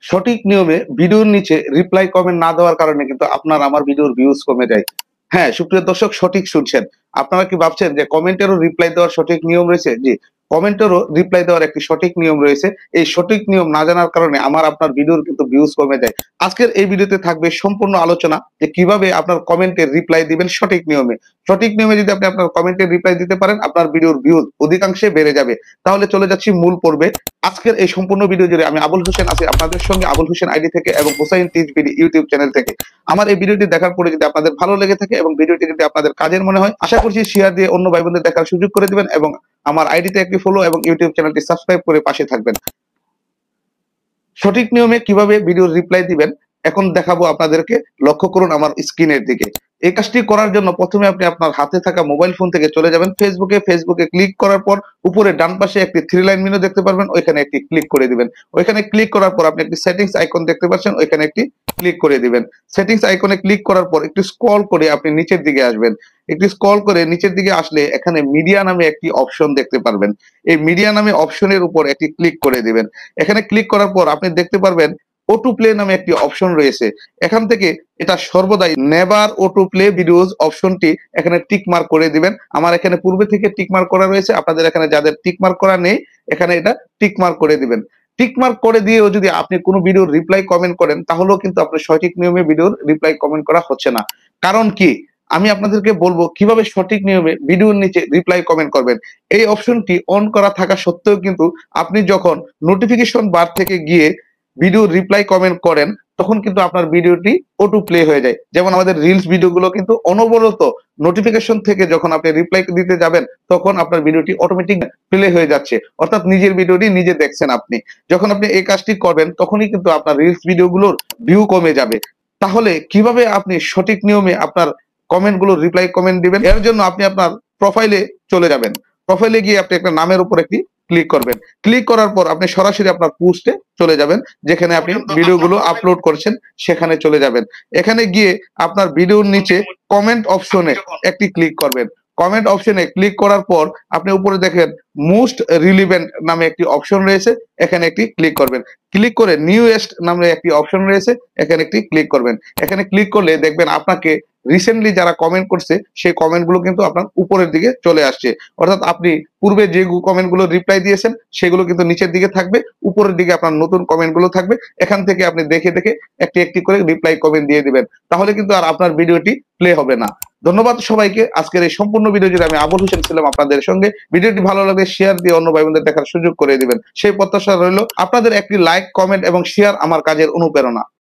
সঠিক নিয়মে ভিডিওর নিচে রিপ্লাই কমেন্ট না দেওয়ার কারণে কিন্তু আপনার আমার ভিডিওর ভিউজ কমে যায়। হ্যাঁ, সুপ্রিয় দর্শক সঠিক শুনছেন। আপনারা কি ভাবছেন যে কমেন্টেরও রিপ্লাই দেওয়ার সঠিক নিয়ম রয়েছে? জি, কমেন্টেরও রিপ্লাই দেওয়ার একটি সঠিক নিয়ম রয়েছে। এই সঠিক নিয়ম না জানার কারণে আমার আপনার ভিডিওর কিন্তু ভিউজ কমে যায়। আজকের এই ভিডিওতে থাকবে সম্পূর্ণ আলোচনা যে কিভাবে আপনার কমেন্টের রিপ্লাই দিবেন সঠিক নিয়মে। সঠিক নিয়মে যদি আপনি আপনার কমেন্টের রিপ্লাই দিতে পারেন, আপনার ভিডিওর ভিউজ অধিকাংশে বেড়ে যাবে। তাহলে চলে যাচ্ছি মূল পর্বে। আজকের এই সম্পূর্ণ ভিডিও জুড়ে আমি আবুল হোসেন আছি আপনাদের সঙ্গে, আবুল হোসেন আইডি থেকে এবং হুসাইন টিজবিডি ইউটিউব চ্যানেল থেকে। আমার এই ভিডিওটি দেখার পরে যদি আপনাদের ভালো লেগে থাকে এবং ভিডিওটি যদি আপনাদের কাজের মনে হয়, আশা করছি শেয়ার দিয়ে অন্য ভাই বোনদের দেখার সুযোগ করে দিবেন এবং আমার আইডিতে একটি ফলো এবং ইউটিউব চ্যানেলটি সাবস্ক্রাইব করে পাশে থাকবেন। সঠিক নিয়মে কিভাবে ভিডিওর রিপ্লাই দিবেন এখন দেখাবো আপনাদেরকে। লক্ষ্য করুন আমার স্ক্রিনের দিকে। এই কাজটি করার জন্য প্রথমে আপনি আপনার হাতে থাকা মোবাইল ফোন থেকে চলে যাবেন ফেসবুকে ক্লিক করার পর উপরে ডান পাশে একটি 3 লাইন মেনু দেখতে পারবেন, ওইখানে একটি ক্লিক করে দিবেন। ওইখানে ক্লিক করার পর আপনি একটি সেটিংস আইকন দেখতে পাচ্ছেন, ওইখানে একটি ক্লিক করে দিবেন। সেটিংস আইকনে ক্লিক করার পর একটু স্ক্রল করে আপনি নিচের দিকে আসবেন। একটু স্ক্রল করে নিচের দিকে আসলে এখানে মিডিয়া নামে একটি অপশন দেখতে পারবেন। এই মিডিয়া নামে অপশনের উপর একটি ক্লিক করে দিবেন। এখানে ক্লিক করার পর আপনি দেখতে পারবেন অটো প্লে নামে একটি অপশন রয়েছে। এখান থেকে এটা সর্বদাই নেভার অটো প্লে ভিডিওস অপশনটি এখানে টিক মার্ক করে দিবেন। আমার এখানে পূর্বে থেকে টিক মার্ক করা রয়েছে, আপনাদের এখানে যাদের টিক মার্ক করা নেই এখানে এটা টিক মার্ক করে দিবেন। টিক মার্ক করে দিয়েও যদি আপনি কোনো ভিডিওর রিপ্লাই কমেন্ট করেন তাহলেও কিন্তু আপনার সঠিক নিয়মে ভিডিওর রিপ্লাই কমেন্ট করা হচ্ছে না। কারণ কি আমি আপনাদেরকে বলবো কিভাবে সঠিক নিয়মে ভিডিওর নিচে রিপ্লাই কমেন্ট করবেন। এই অপশনটি অন করা থাকা সত্ত্বেও কিন্তু আপনি যখন নোটিফিকেশন বার থেকে গিয়ে ভিডিও রিপ্লাই কমেন্ট করেন তখন কিন্তু আপনার ভিডিওটি অটো প্লে হয়ে যায়। যেমন আমাদের রিলস ভিডিওগুলো কিন্তু অনবরত নোটিফিকেশন থেকে যখন আপনি রিপ্লাই দিতে যাবেন তখন আপনার ভিডিওটি অটোমেটিক প্লে হয়ে যাচ্ছে, অর্থাৎ নিজের ভিডিওটি নিজে দেখছেন আপনি। যখন আপনি এই কাজটি করবেন তখনই কিন্তু আপনার রিলস ভিডিওগুলোর ভিউ কমে যাবে। তাহলে কিভাবে আপনি সঠিক নিয়মে আপনার কমেন্টগুলো রিপ্লাই কমেন্ট দিবেন? এর জন্য আপনি আপনার প্রোফাইলে চলে যাবেন। প্রোফাইলে গিয়ে আপনি একটা নামের উপর একটি ক্লিক করবেন। ক্লিক করার পর আপনি সরাসরি আপনার পোস্টে চলে যাবেন, যেখানে আপনি ভিডিওগুলো আপলোড করছেন সেখানে চলে যাবেন। এখানে গিয়ে আপনার ভিডিওর নিচে কমেন্ট অপশনে একটি ক্লিক করবেন। কমেন্ট অপশনে ক্লিক করার পর আপনি উপরে দেখেন মোস্ট রিলিভেন্ট নামে একটি অপশন রয়েছে, এখানে একটি ক্লিক করবেন। ক্লিক করে নিউয়েস্ট নামে একটি অপশন রয়েছে, এখানে একটি ক্লিক করবেন। এখানে ক্লিক করলে দেখবেন আপনাকে রিসেন্টলি যারা কমেন্ট করছে সেই কমেন্টগুলো কিন্তু আপনার উপরের দিকে চলে আসছে, অর্থাৎ আপনি পূর্বে যে কমেন্টগুলো রিপ্লাই দিয়েছেন সেগুলো কিন্তু নিচের দিকে থাকবে, উপরের দিকে আপনার নতুন কমেন্টগুলো থাকবে। এখান থেকে আপনি দেখে দেখে একটি একটি করে রিপ্লাই কমেন্ট দিয়ে দিবেন, তাহলে কিন্তু আর আপনার ভিডিওটি প্লে হবে না। ধন্যবাদ সবাইকে। আজকের এই সম্পূর্ণ ভিডিও জুড়ে আমি আবুল হোসেন ছিলাম আপনাদের সঙ্গে। ভিডিওটি ভালো লাগলে শেয়ার দিয়ে অন্য ভাই বোনদের দেখার সুযোগ করে দিবেন সেই প্রত্যাশা রইল। আপনাদের একটি লাইক, কমেন্ট এবং শেয়ার আমার কাজের অনুপ্রেরণা।